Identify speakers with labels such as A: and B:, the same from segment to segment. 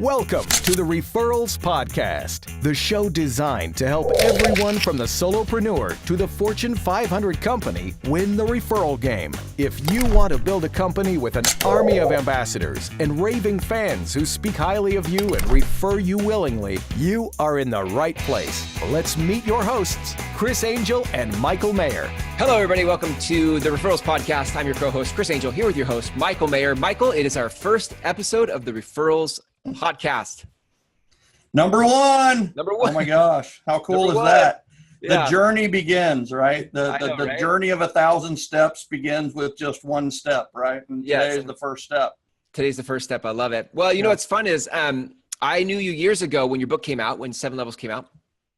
A: Welcome to the Referrals Podcast, the show designed to help everyone from the solopreneur to the Fortune 500 company win the referral game. If you want to build a company with an army of ambassadors and raving fans who speak highly of you and refer you willingly, you are in the right place. Let's meet your hosts, Chris Angel and Michael Mayer.
B: Hello, everybody. Welcome to the Referrals Podcast. I'm your co-host, Chris Angel, here with your host, Michael Mayer. Michael, it is our first episode of the Referrals Podcast.
C: Number one.
B: Oh
C: my gosh. How cool is that?
B: Yeah.
C: The journey begins, right? The
B: right?
C: journey of 1,000 steps begins with just one step, right? And today is the first step.
B: Today's the first step. I love it. Well, you know what's fun is I knew you years ago when your book came out, when 7 Levels came out.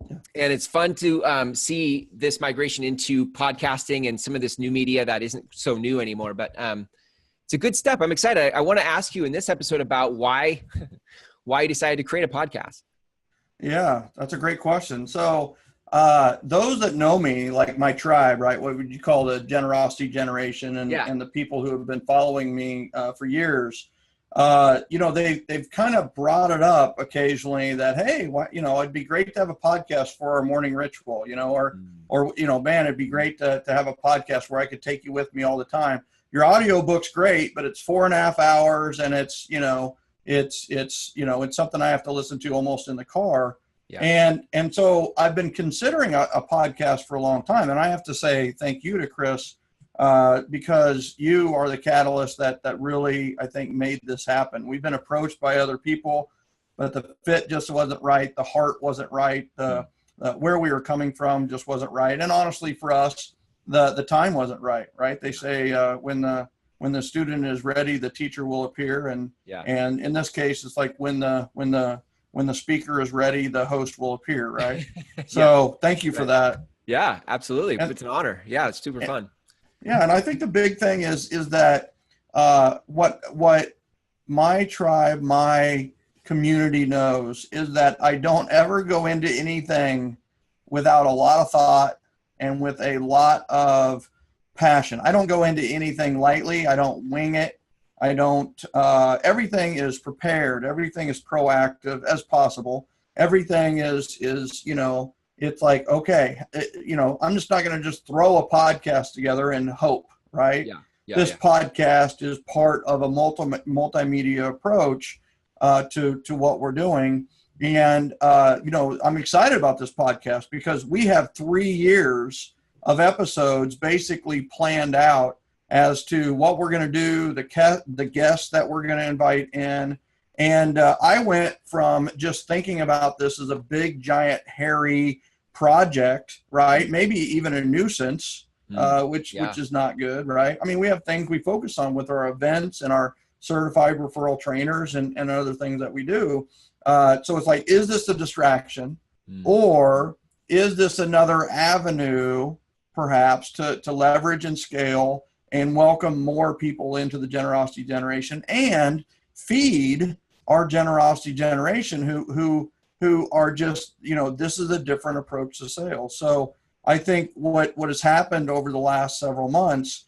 B: Yeah. And it's fun to see this migration into podcasting and some of this new media that isn't so new anymore. But it's a good step. I'm excited. I want to ask you in this episode about why you decided to create a podcast.
C: Yeah, that's a great question. So those that know me, like my tribe, right? What would you call the generosity generation and the people who have been following me for years, they've kind of brought it up occasionally that, hey, it'd be great to have a podcast for our morning ritual, or man, it'd be great to have a podcast where I could take you with me all the time. Your audio book's great, but it's 4.5 hours and it's something I have to listen to almost in the car. Yeah. And so I've been considering a podcast for a long time. And I have to say thank you to Chris, because you are the catalyst that really, I think, made this happen. We've been approached by other people, but the fit just wasn't right. The heart wasn't right. Where we were coming from just wasn't right. And honestly, for us, the time wasn't right. They say when the student is ready, the teacher will appear. And in this case, it's like when the speaker is ready, the host will appear. Right. So thank you for that.
B: Yeah, absolutely. It's an honor. Yeah, it's super fun.
C: Yeah, and I think the big thing is that what my tribe, my community knows is that I don't ever go into anything without a lot of thought and with a lot of passion. I don't go into anything lightly. I don't wing it. I don't. Everything is prepared. Everything is proactive as possible. Everything is it's like, okay, I'm just not going to just throw a podcast together and hope, right? This podcast is part of a multimedia approach to what we're doing. And, I'm excited about this podcast because we have 3 years of episodes basically planned out as to what we're going to do, the guests that we're going to invite in. And I went from just thinking about this as a big, giant, hairy project, right? Maybe even a nuisance, which is not good, right? I mean, we have things we focus on with our events and our certified referral trainers and other things that we do. So it's like, is this a distraction or is this another avenue perhaps to leverage and scale and welcome more people into the generosity generation and feed our generosity generation who are just, this is a different approach to sales. So I think what has happened over the last several months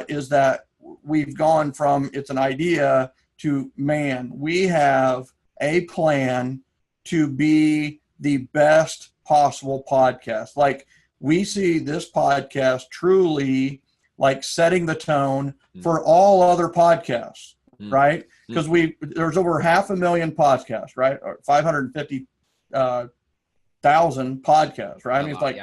C: is that we've gone from it's an idea to, man, we have a plan to be the best possible podcast. Like we see this podcast truly like setting the tone for all other podcasts, right? Because there's over 500,000 podcasts, right? Or 550,000 podcasts, right? I mean, it's like,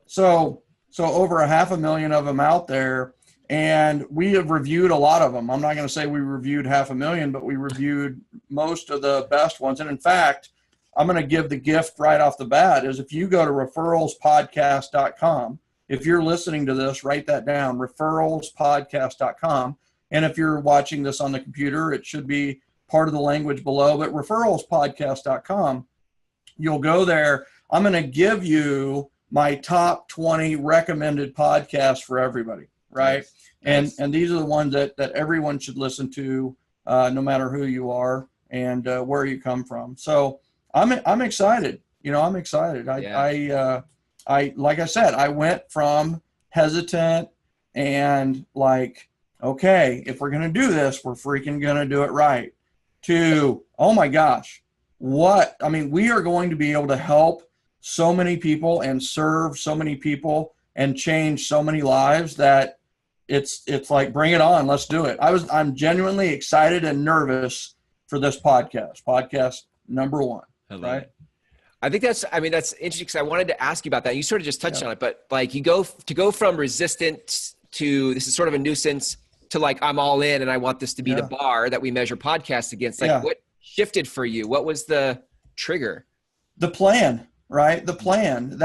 C: So over 500,000 of them out there, and we have reviewed a lot of them. I'm not going to say we reviewed 500,000, but we reviewed most of the best ones. And in fact, I'm going to give the gift right off the bat is if you go to referralspodcast.com, if you're listening to this, write that down, referralspodcast.com. And if you're watching this on the computer, it should be part of the language below, but referralspodcast.com, you'll go there. I'm going to give you my top 20 recommended podcasts for everybody, right? Nice. And these are the ones that everyone should listen to, no matter who you are and where you come from. So I'm excited. I'm excited. I like I said, I went from hesitant and like, okay, if we're going to do this, we're freaking going to do it right, to, oh my gosh, we are going to be able to help so many people and serve so many people and change so many lives that it's like, bring it on. Let's do it. I'm genuinely excited and nervous for this podcast number 1.
B: I love
C: right.
B: it. I think that's interesting because I wanted to ask you about that. You sort of just touched on it, but like you go from resistant to this is sort of a nuisance to like, I'm all in and I want this to be the bar that we measure podcasts against. Like what shifted for you? What was the trigger?
C: The plan, right? The plan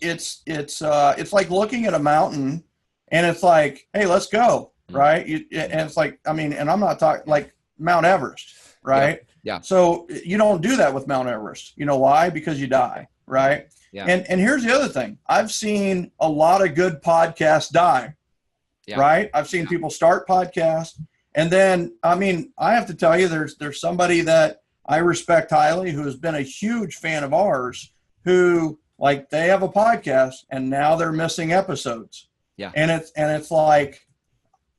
C: it's like looking at a mountain and it's like, hey, let's go. Right. And it's like, and I'm not talking like Mount Everest, right?
B: Yeah.
C: So you don't do that with Mount Everest. You know why? Because you die. Right.
B: Yeah.
C: And here's the other thing. I've seen a lot of good podcasts die. Yeah. Right. I've seen people start podcasts. And then, I have to tell you, there's somebody that I respect highly who has been a huge fan of ours who like they have a podcast and now they're missing episodes.
B: Yeah.
C: And it's like,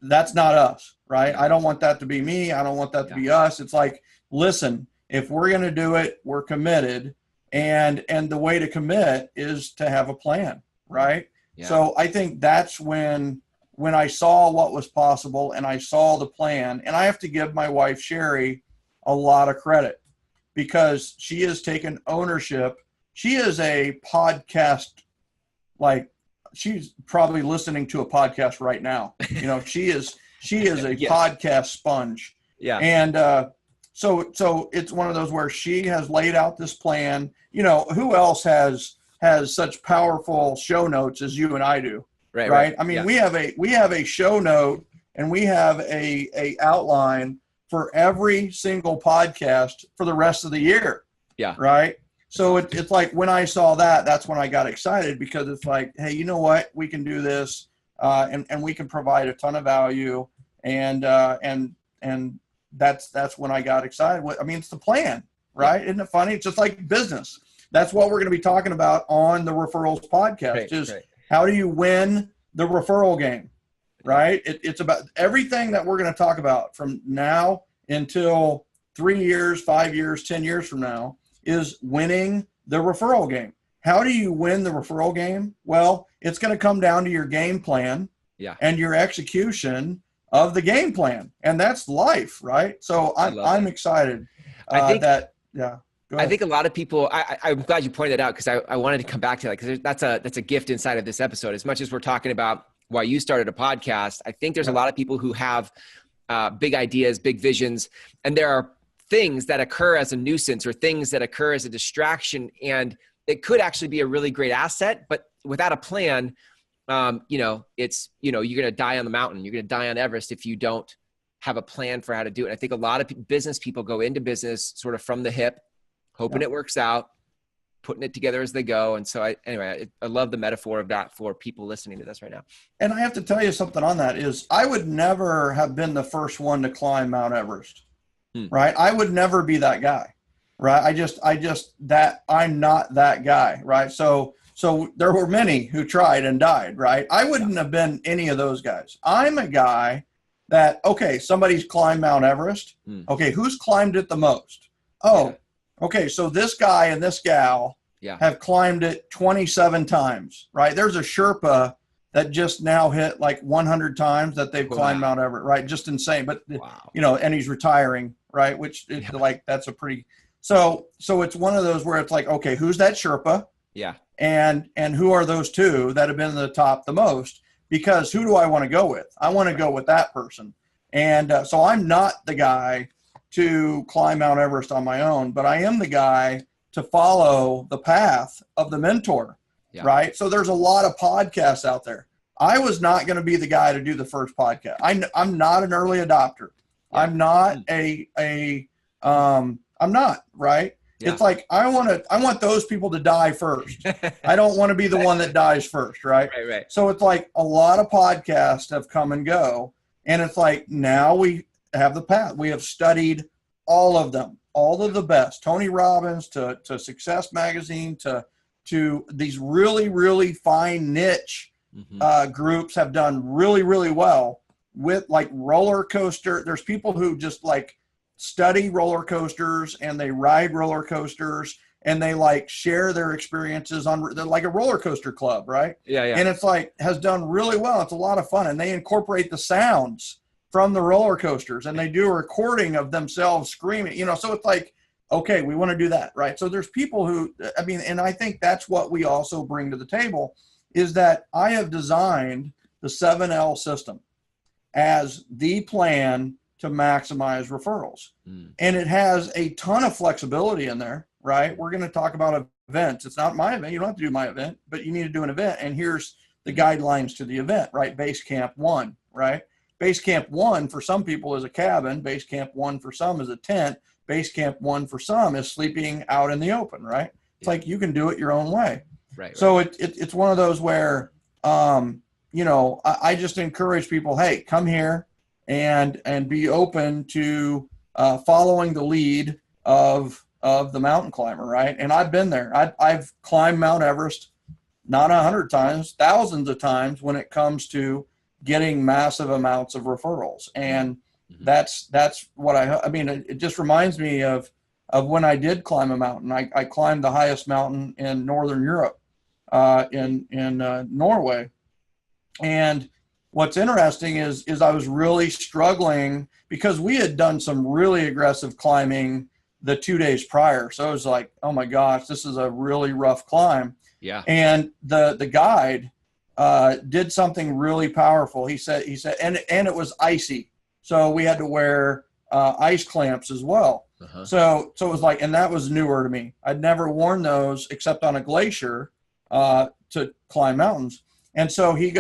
C: that's not us. Right. I don't want that to be me. I don't want that to be us. It's like, listen, if we're going to do it, we're committed. And the way to commit is to have a plan. Right. Yeah. So I think that's when I saw what was possible and I saw the plan, and I have to give my wife, Sherry, a lot of credit because she has taken ownership. She is a podcast, like she's probably listening to a podcast right now. She is a podcast sponge.
B: Yeah.
C: And, so it's one of those where she has laid out this plan. Who else has such powerful show notes as you and I do? Right. We have a show note and we have a outline for every single podcast for the rest of the year.
B: Yeah.
C: Right. So it's like when I saw that, that's when I got excited because it's like, hey, you know what? We can do this and we can provide a ton of value. And that's when I got excited. It's the plan, right? Isn't it funny? It's just like business. That's what we're going to be talking about on the Referrals podcast how do you win the referral game, right? It's about everything that we're going to talk about from now until 3 years, 5 years, 10 years from now is winning the referral game. How do you win the referral game? Well, it's going to come down to your game plan and your execution of the game plan. And that's life, right? So I'm excited
B: I think a lot of people, I'm glad you pointed that out because I wanted to come back to that because that's a gift inside of this episode. As much as we're talking about why you started a podcast, I think there's a lot of people who have big ideas, big visions, and there are things that occur as a nuisance or things that occur as a distraction. And it could actually be a really great asset, but without a plan, it's, you're going to die on the mountain. You're going to die on Everest if you don't have a plan for how to do it. I think a lot of business people go into business sort of from the hip, hoping it works out, putting it together as they go. And so I love the metaphor of that for people listening to this right now.
C: And I have to tell you something on that is I would never have been the first one to climb Mount Everest, right? I would never be that guy, right? I'm not that guy, right? So there were many who tried and died, right? I wouldn't have been any of those guys. I'm a guy that, okay, somebody's climbed Mount Everest. Okay, who's climbed it the most? Okay, so this guy and this gal have climbed it 27 times, right? There's a Sherpa that just now hit like 100 times that they've climbed Mount Everest, right? Just insane. But, and he's retiring, right? Which is like, that's a pretty, so it's one of those where it's like, okay, who's that Sherpa?
B: Yeah.
C: And who are those two that have been in the top the most? Because who do I want to go with? I want to go with that person. And so I'm not the guy to climb Mount Everest on my own, but I am the guy to follow the path of the mentor, right? So there's a lot of podcasts out there. I was not going to be the guy to do the first podcast. I'm not an early adopter. I'm not I'm not, right? Yeah. It's like, I want those people to die first. I don't want to be the one that dies first, right?
B: Right.
C: So it's like a lot of podcasts have come and go, and it's like now we have the path. We have studied all of them, all of the best, Tony Robbins to Success Magazine to these really, really fine niche groups have done really, really well with like Roller Coaster. There's people who just like study roller coasters and they ride roller coasters and they like share their experiences on, they're like a roller coaster club, right?
B: Yeah, yeah.
C: And it's like, has done really well. It's a lot of fun. And they incorporate the sounds from the roller coasters and they do a recording of themselves screaming, you know, so it's like, okay, we want to do that, right? So there's people who, I mean, and I think that's what we also bring to the table is that I have designed the 7L system as the plan to maximize referrals. And it has a ton of flexibility in there, right? We're going to talk about events. It's not my event. You don't have to do my event, but you need to do an event. And here's the guidelines to the event, right? Base Camp 1, right? Base Camp 1 for some people is a cabin. Base Camp 1 for some is a tent. Base Camp 1 for some is sleeping out in the open, right? It's like you can do it your own way.
B: Right.
C: So it's one of those where, you know, I just encourage people, hey, come here and be open to following the lead of the mountain climber, right? And I've been there. I've climbed Mount Everest, not 100 times, thousands of times when it comes to getting massive amounts of referrals. And that's what I mean, it just reminds me of when I did climb a mountain. I climbed the highest mountain in Northern Europe, in Norway. And what's interesting is I was really struggling because we had done some really aggressive climbing the 2 days prior. So it was like, oh my gosh, this is a really rough climb.
B: Yeah.
C: And the guide did something really powerful. He said, and it was icy. So we had to wear ice clamps as well. So it was like, and that was newer to me. I'd never worn those except on a glacier to climb mountains. And so he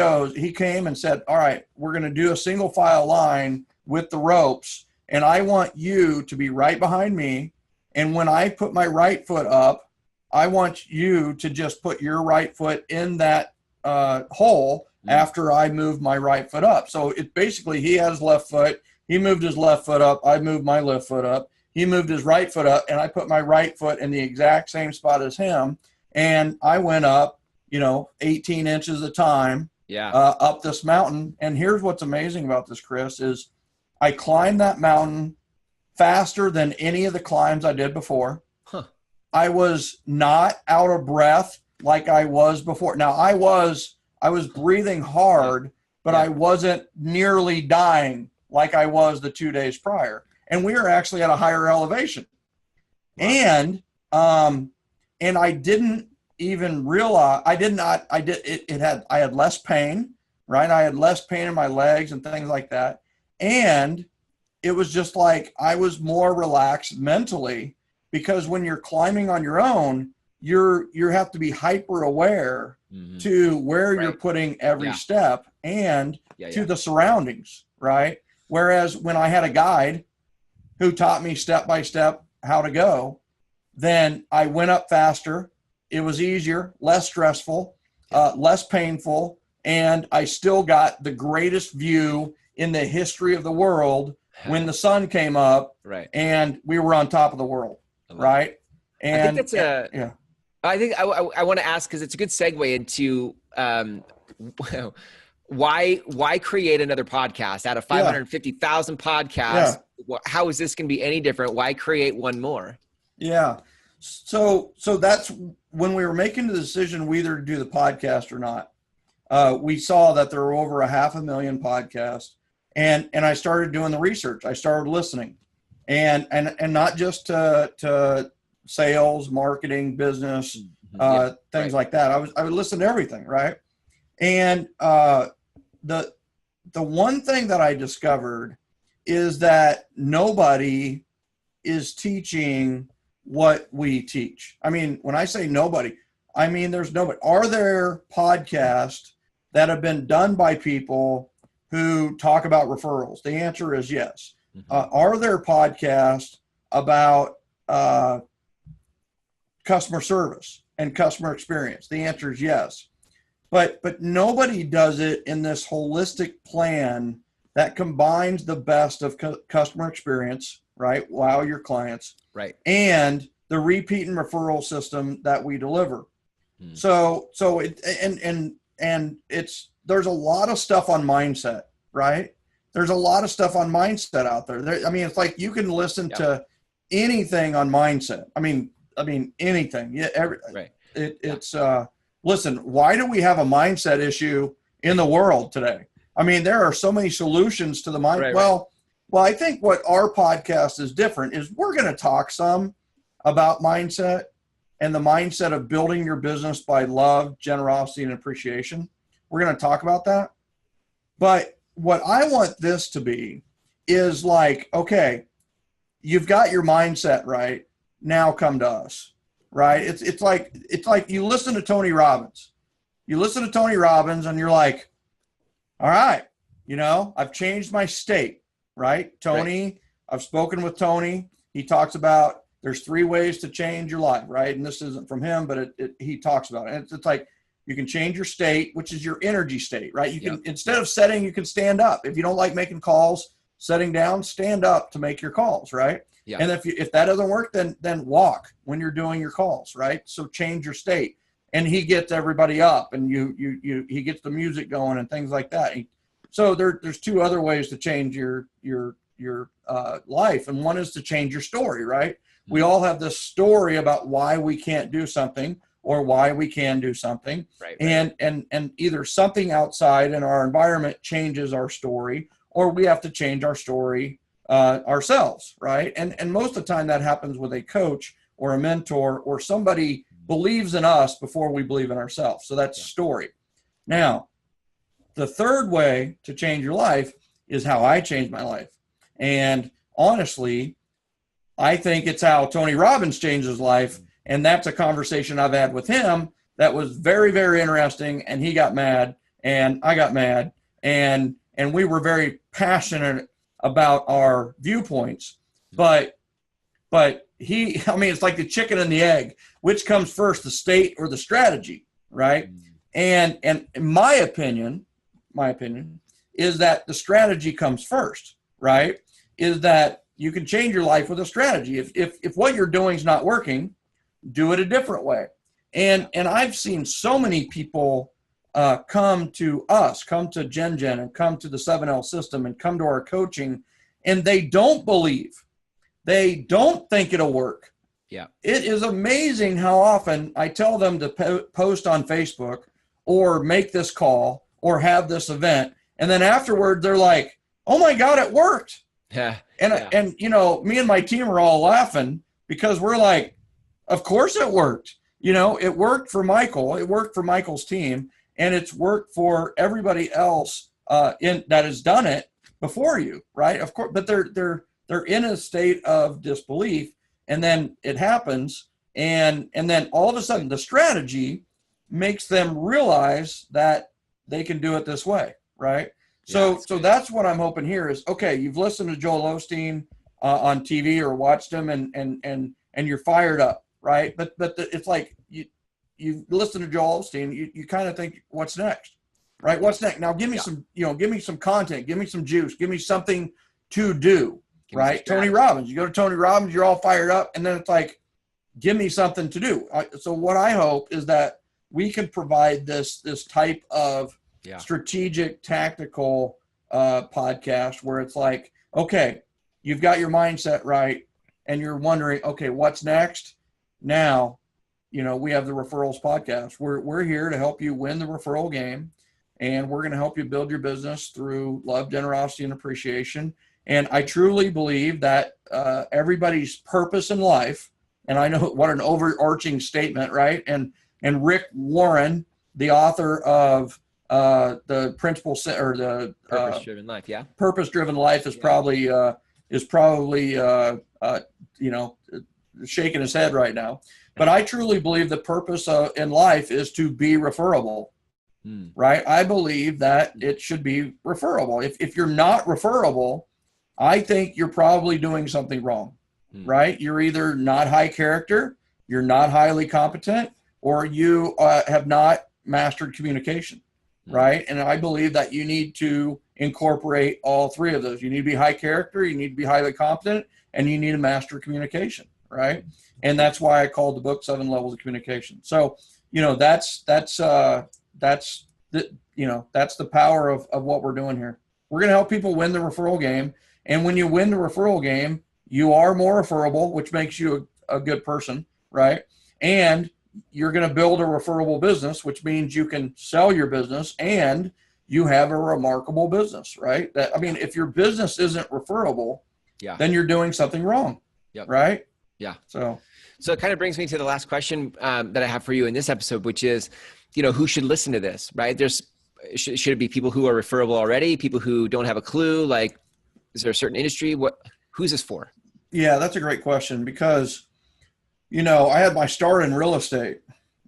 C: came and said, all right, we're going to do a single file line with the ropes. And I want you to be right behind me. And when I put my right foot up, I want you to just put your right foot in that hole after I move my right foot up. So it basically, he had his left foot. He moved his left foot up. I moved my left foot up. He moved his right foot up. And I put my right foot in the exact same spot as him. And I went up, 18 inches a time up this mountain. And here's what's amazing about this, Chris, is I climbed that mountain faster than any of the climbs I did before. I was not out of breath like I was before. Now I was breathing hard, but I wasn't nearly dying like I was the 2 days prior. And we were actually at a higher elevation. And I didn't even realize I had less pain, right? I had less pain in my legs and things like that. And it was just like I was more relaxed mentally, because when you're climbing on your own, you have to be hyper aware to where you're putting every step and to the surroundings, right? Whereas when I had a guide who taught me step by step how to go, then I went up faster. It was easier, less stressful, less painful, and I still got the greatest view in the history of the world when the sun came up, and we were on top of the world, right? And
B: I think that's I think I want to ask, because it's a good segue into why create another podcast out of 550,000 podcasts? How is this going to be any different? Why create one more?
C: Yeah. So that's when we were making the decision whether to do the podcast or not. We saw that there were over 500,000 podcasts, and I started doing the research. I started listening, and not just to sales, marketing, business, things like that. I would listen to everything, right? And the one thing that I discovered is that nobody is teaching what we teach. I mean, when I say nobody, I mean there's nobody. Are there podcasts that have been done by people who talk about referrals? The answer is yes. Are there podcasts about customer service and customer experience? The answer is yes. But nobody does it in this holistic plan that combines the best of customer experience, right? Wow, your clients,
B: right,
C: and the repeat and referral system that we deliver. So there's a lot of stuff on mindset, right? there's a lot of stuff on mindset out there. I mean, it's like you can listen to anything on mindset. I mean anything. Yeah,
B: right.
C: It's listen, why do we have a mindset issue in the world today? I mean, there are so many solutions to the mind.
B: Right,
C: well, I think what our podcast is different is we're going to talk some about mindset and the mindset of building your business by love, generosity, and appreciation. We're going to talk about that. But what I want this to be is like, okay, you've got your mindset right. Now come to us, right? It's like you listen to Tony Robbins. You listen to Tony Robbins and you're like, all right, I've changed my state, right? Tony, right. I've spoken with Tony. He talks about there's 3 ways to change your life, right? And this isn't from him, but he talks about it. And it's like you can change your state, which is your energy state, right? You can instead of setting, you can stand up. If you don't like making calls, setting down, stand up to make your calls, right? Yeah. And if that doesn't work, then walk when you're doing your calls, right? So change your state. And he gets everybody up, and he gets the music going and things like that. So there's 2 other ways to change your life, and one is to change your story, right? Mm-hmm. We all have this story about why we can't do something or why we can do something, right. And either something outside in our environment changes our story, or we have to change our story ourselves, right? And most of the time that happens with a coach or a mentor or somebody believes in us before we believe in ourselves. So that's story. Now, the third way to change your life is how I changed my life. And honestly, I think it's how Tony Robbins changed his life. And that's a conversation I've had with him that was very, very interesting. And he got mad and I got mad. And we were very passionate about our viewpoints. But it's like the chicken and the egg. Which comes first, the state or the strategy, right? And in my opinion is that the strategy comes first, right? Is that you can change your life with a strategy. If what you're doing is not working, do it a different way. And I've seen so many people come to us, come to Gen and come to the 7L system and come to our coaching, and they don't believe. They don't think it'll work. Yeah. It is amazing how often I tell them to post on Facebook or make this call or have this event. And then afterward, they're like, oh my God, it worked. Yeah. And me and my team are all laughing because we're like, of course it worked. It worked for Michael. It worked for Michael's team, and it's worked for everybody else that has done it before you, right? Of course, but they're in a state of disbelief, and then it happens, and then all of a sudden the strategy makes them realize that they can do it this way, right? So that's what I'm hoping here is, okay, you've listened to Joel Osteen on TV or watched him, and you're fired up, right? But it's like you listen to Joel Osteen, you kind of think, what's next, right? What's next? Now give me some content, give me some juice, give me something to do. Right? Tony Robbins. You go to Tony Robbins, you're all fired up, and then it's like, give me something to do. So what I hope is that we can provide this type of strategic, tactical podcast where it's like, okay, you've got your mindset right, and you're wondering, okay, what's next? Now, we have the Referrals Podcast. We're here to help you win the referral game, and we're going to help you build your business through love, generosity, and appreciation. And I truly believe that everybody's purpose in life, and I know what an overarching statement, right? And Rick Warren, the author of the Principle or the
B: Purpose-Driven Life,
C: Purpose-Driven Life is probably shaking his head right now. But I truly believe the purpose in life is to be referable, right? I believe that it should be referable. If you're not referable, I think you're probably doing something wrong, right? You're either not high character, you're not highly competent, or you have not mastered communication, right? And I believe that you need to incorporate all 3 of those. You need to be high character, you need to be highly competent, and you need to master communication, right? And that's why I called the book 7 Levels of Communication. So, that's the power of what we're doing here. We're going to help people win the referral game. And when you win the referral game, you are more referable, which makes you a good person, right? And you're going to build a referable business, which means you can sell your business and you have a remarkable business, right? That, I mean, if your business isn't referable, then you're doing something wrong, right?
B: Yeah.
C: So
B: it kind of brings me to the last question that I have for you in this episode, which is, who should listen to this, right? Should it be people who are referable already, people who don't have a clue? Like, is there a certain industry? Who's this for?
C: Yeah, that's a great question because, I had my start in real estate,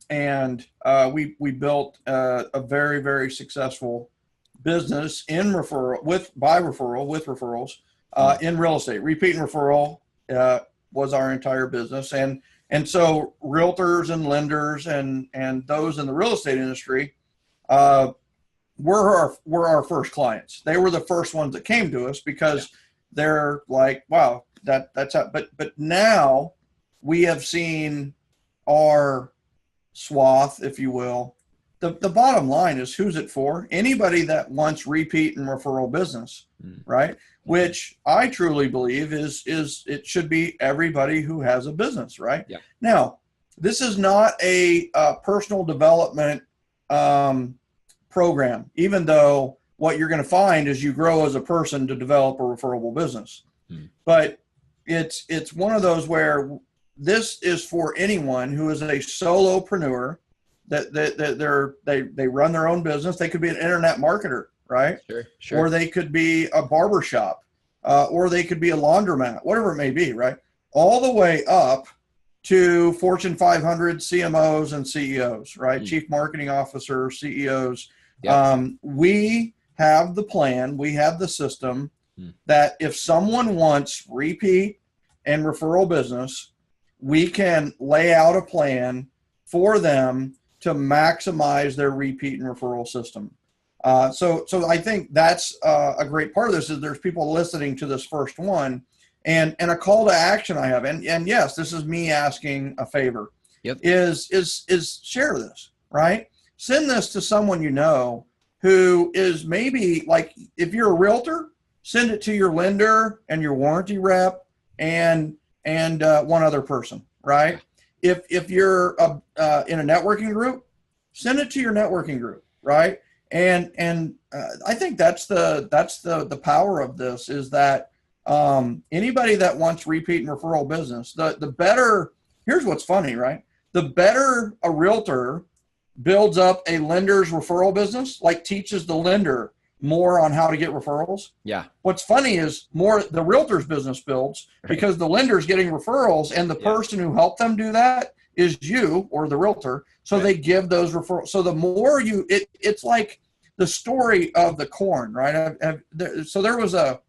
C: and we built a very, very successful business in by referral with referrals in real estate. Repeat and referral was our entire business, and so realtors and lenders and those in the real estate industry were our first clients. They were the first ones that came to us because they're like, wow, that's how. But now we have seen our swath, if you will. The bottom line is, who's it for? Anybody that wants repeat and referral business, right? Which I truly believe is it should be everybody who has a business, right?
B: Yeah.
C: Now, this is not a personal development program, even though what you're going to find is you grow as a person to develop a referable business. But it's one of those where this is for anyone who is a solopreneur that they run their own business. They could be an internet marketer, right?
B: Sure.
C: Or they could be a barber shop, or they could be a laundromat, whatever it may be, right? All the way up to Fortune 500 CMOs and CEOs, right? Chief marketing officers, CEOs. We have the plan, we have the system that if someone wants repeat and referral business, we can lay out a plan for them to maximize their repeat and referral system. So I think that's a great part of this is there's people listening to this first one, and a call to action I have, and yes, this is me asking a favor, is share this, right? Send this to someone who is maybe, like, if you're a realtor, send it to your lender and your warranty rep and one other person, right? If you're in a networking group, send it to your networking group, right? And I think that's the power of this is that anybody that wants repeat and referral business, the better. Here's what's funny, right? The better a realtor builds up a lender's referral business, like teaches the lender more on how to get referrals.
B: Yeah.
C: What's funny is more the realtor's business builds because the lender's getting referrals, and the person who helped them do that is you or the realtor. So they give those referrals. So the more it's like the story of the corn, right? So there was a.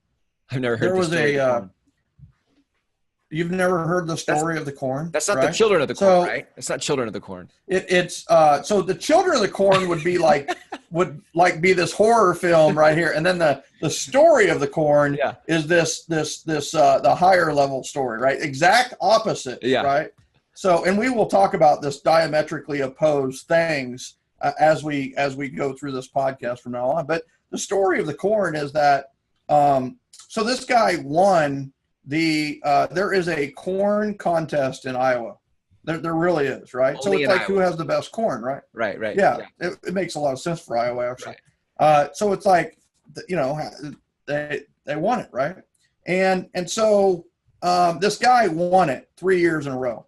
B: I've never heard the story of the corn.
C: You've never heard the story of the corn?
B: That's not the children of the corn, right? It's not children of the corn.
C: It's so the children of the corn would be be this horror film right here, and then the story of the corn is this the higher level story, right? Exact opposite, right? So, and we will talk about this diametrically opposed things as we go through this podcast from now on. But the story of the corn is that so this guy won. There is a corn contest in Iowa. There really is, right?
B: Only
C: so it's like
B: Iowa.
C: Who has the best corn, right?
B: Right.
C: Yeah. It makes a lot of sense for Iowa, actually. Right. So it's like, they won it, right? And so this guy won it 3 years in a row,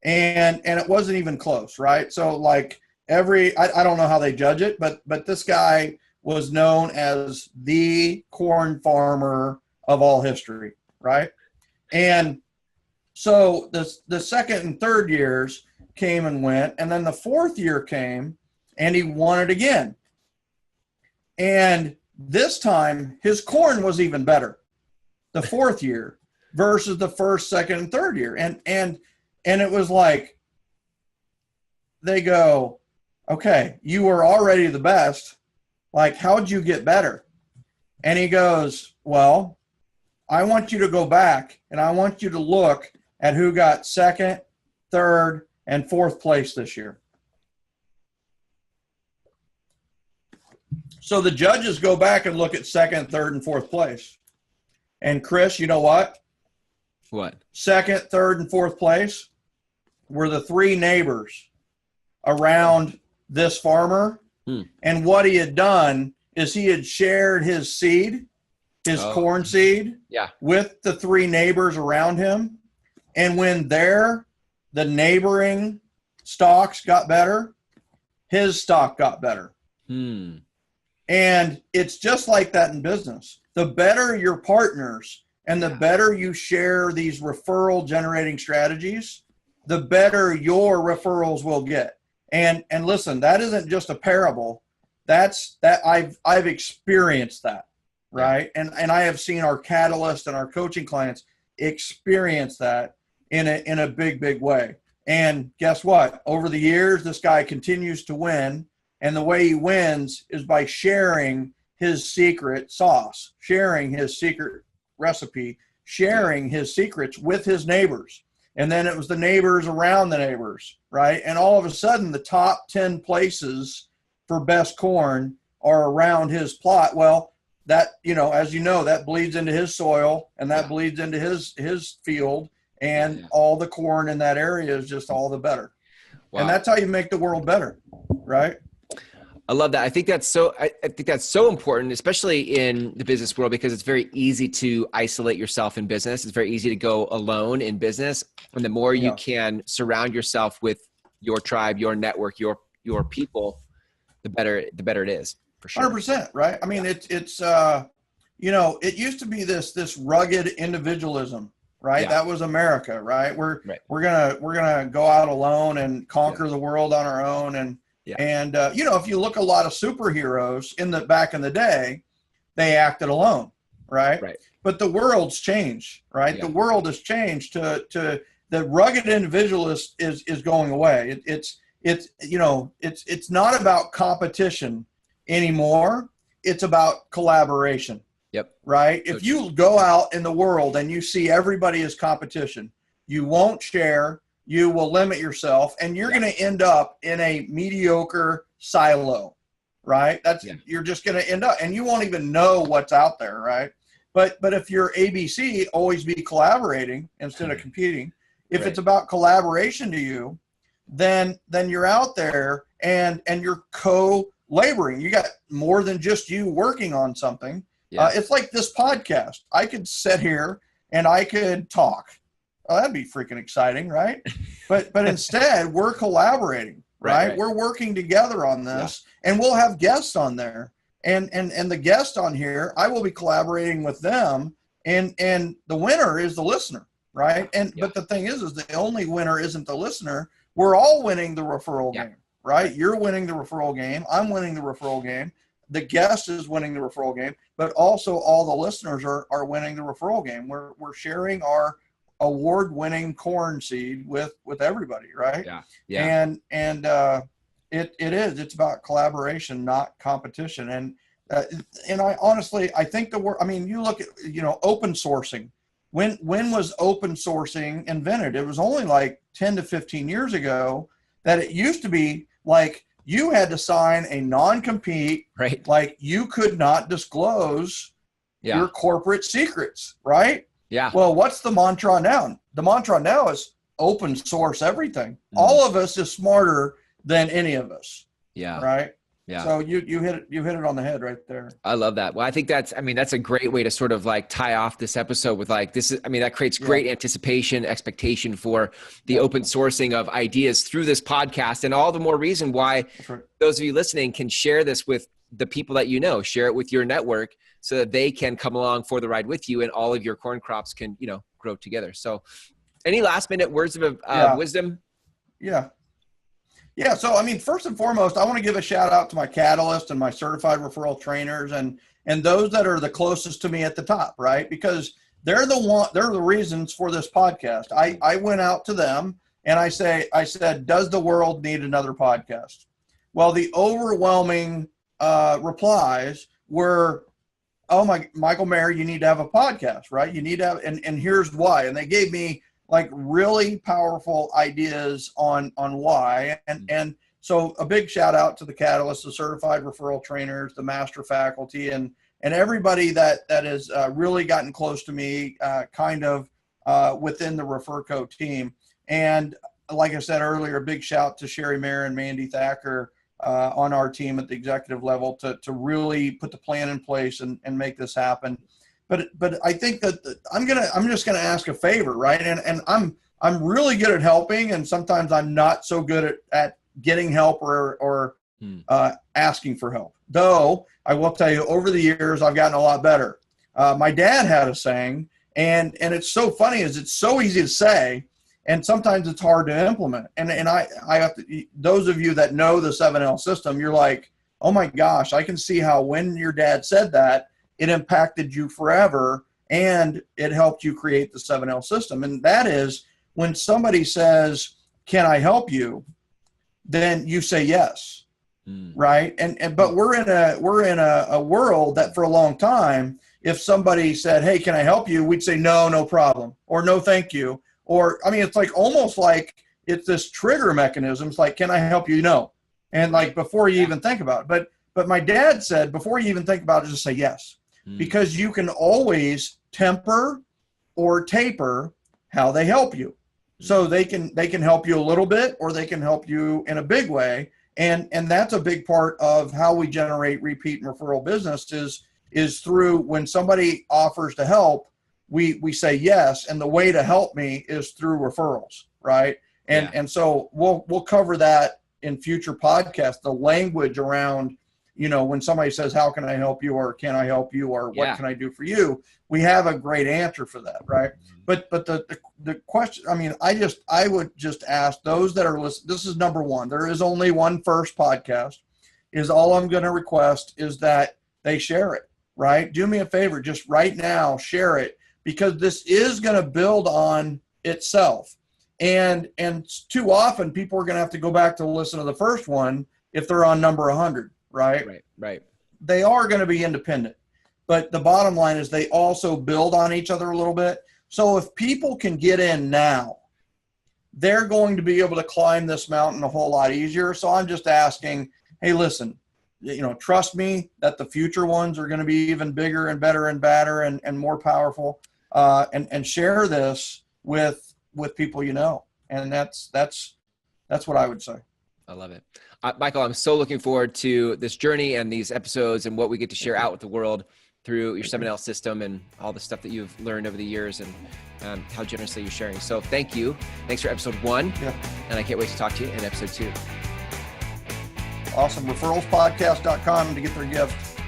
C: and it wasn't even close, right? So like I don't know how they judge it, but this guy was known as the corn farmer of all history. Right. And so the second and third years came and went. And then the fourth year came and he won it again. And this time his corn was even better the fourth year versus the first, second, and third year. And it was like, they go, okay, you were already the best. Like, how'd you get better? And he goes, well, I want you to go back and I want you to look at who got second, third, and fourth place this year. So the judges go back and look at second, third, and fourth place. And Chris, you know what?
B: What?
C: Second, third, and fourth place were the three neighbors around this farmer. And what he had done is he had shared his seed, his corn seed, with the three neighbors around him. And when the neighboring stocks got better, his stock got better. And it's just like that in business. The better your partners and the better you share these referral generating strategies, the better your referrals will get. And listen, that isn't just a parable. That's I've experienced that, right? And I have seen our catalyst and our coaching clients experience that in a big way. And guess what? Over the years, this guy continues to win. And the way he wins is by sharing his secret sauce, sharing his secret recipe, sharing his secrets with his neighbors. And then it was the neighbors around the neighbors, right? And all of a sudden, the top 10 places for best corn are around his plot. Well, that, as you know, that bleeds into his soil and that bleeds into his field, and all the corn in that area is just all the better. Wow. And that's how you make the world better, right?
B: I love that. I think that's so important, especially in the business world, because it's very easy to isolate yourself in business. It's very easy to go alone in business. And the more you can surround yourself with your tribe, your network, your people, the better it is, for sure.
C: 100%, right? I mean, it's it used to be this rugged individualism, right? That was America, right? We're gonna go out alone and conquer the world on our own. And if you look a lot of superheroes back in the day, they acted alone, right? But the world's changed, right? The world has changed to the rugged individualist is going away. It's not about competition anymore. It's about collaboration. Right. If you go out in the world and you see everybody as competition, you won't share. You will limit yourself, and you're going to end up in a mediocre silo, right? You're just going to end up, and you won't even know what's out there, right? But if you're ABC, always be collaborating instead of competing. If it's about collaboration to you, then you're out there and you're co-laboring. You got more than just you working on something. It's like this podcast. I could sit here and I could talk. Oh, that'd be freaking exciting, right? But instead, we're collaborating, right? We're working together on this, and we'll have guests on there. And the guest on here, I will be collaborating with them, and the winner is the listener, right? But the thing is the only winner isn't the listener. We're all winning the referral game, right? You're winning the referral game. I'm winning the referral game. The guest is winning the referral game, but also all the listeners are winning the referral game. We're sharing our award-winning corn seed with everybody, right? And it's about collaboration, not competition. And I think you look at open sourcing. When was open sourcing invented? It was only like 10 to 15 years ago that it used to be like you had to sign a non-compete,
B: right?
C: Like you could not disclose your corporate secrets, right? Well, what's the mantra now? The mantra now is open source everything. All of us is smarter than any of us. Right. So you hit it on the head right there.
B: I love that. Well, I think that's a great way to sort of like tie off this episode with like, that creates great anticipation, expectation for the open sourcing of ideas through this podcast. And all the more reason why those of you listening can share this with the people that share it with your network so that they can come along for the ride with you and all of your corn crops can, grow together. So any last minute words of wisdom?
C: Yeah. So, first and foremost, I want to give a shout out to my Catalyst and my certified referral trainers and those that are the closest to me at the top, right? Because they're the reasons for this podcast. I went out to them and I said, does the world need another podcast? Well, the overwhelming replies were, oh Michael Mayer, you need to have a podcast, right? You need to have, and here's why. And they gave me like really powerful ideas on why. And So a big shout out to the Catalyst, the certified referral trainers, the master faculty, and everybody that has really gotten close to me, within the ReferCo team. And like I said earlier, a big shout to Sherry Mayer and Mandy Thacker on our team at the executive level to really put the plan in place and make this happen. But I think that I'm just gonna ask a favor, right? And I'm really good at helping, and sometimes I'm not so good at getting help or asking for help. Though I will tell you, over the years, I've gotten a lot better. My dad had a saying, and it's so funny, is it's so easy to say, and sometimes it's hard to implement. And I have to, those of you that know the 7L system, you're like, oh my gosh, I can see how when your dad said that, it impacted you forever, and it helped you create the 7L system. And that is, when somebody says, can I help you? Then you say yes, right? But we're in a world that for a long time, if somebody said, hey, can I help you? We'd say, no problem, or no, thank you. Or, I mean, it's like almost like it's this trigger mechanism. It's like, can I help you? No. And like, before you even think about it. But my dad said, before you even think about it, just say yes, because you can always temper or taper how they help you. So they can help you a little bit, or they can help you in a big way. And that's a big part of how we generate repeat and referral business is through, when somebody offers to help, we say yes. And the way to help me is through referrals. Right. And so we'll cover that in future podcasts, the language around, when somebody says, how can I help you? Or can I help you? Or what can I do for you? We have a great answer for that. Right. But the question, I mean, I would just ask those that are listening, this is number one, there is only one first podcast, is all I'm going to request is that they share it, right? Do me a favor, just right now, share it, because this is going to build on itself. And too often people are going to have to go back to listen to the first one if they're on number 100, right?
B: Right.
C: They are going to be independent. But the bottom line is they also build on each other a little bit. So if people can get in now, they're going to be able to climb this mountain a whole lot easier. So I'm just asking, hey, listen, trust me that the future ones are going to be even bigger and better and badder and more powerful. And share this with people and that's what I would say.
B: I love it. Michael, I'm so looking forward to this journey and these episodes and what we get to share out with the world through your 7L system and all the stuff that you've learned over the years, and how generously you're sharing. So thank you. Thanks for episode 1. Yeah. And I can't wait to talk to you in episode 2.
C: Awesome. Referralspodcast.com to get their gift.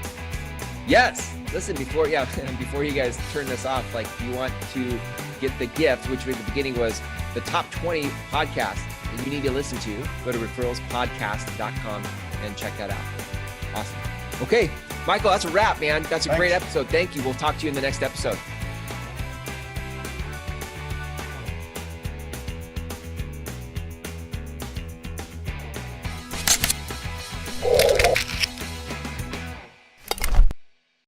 B: Yes. Listen, before you guys turn this off, like, you want to get the gift, which in the beginning was the top 20 podcasts that you need to listen to, go to referralspodcast.com and check that out. Awesome. Okay, Michael, that's a wrap, man. That's a great episode. Thank you. We'll talk to you in the next episode.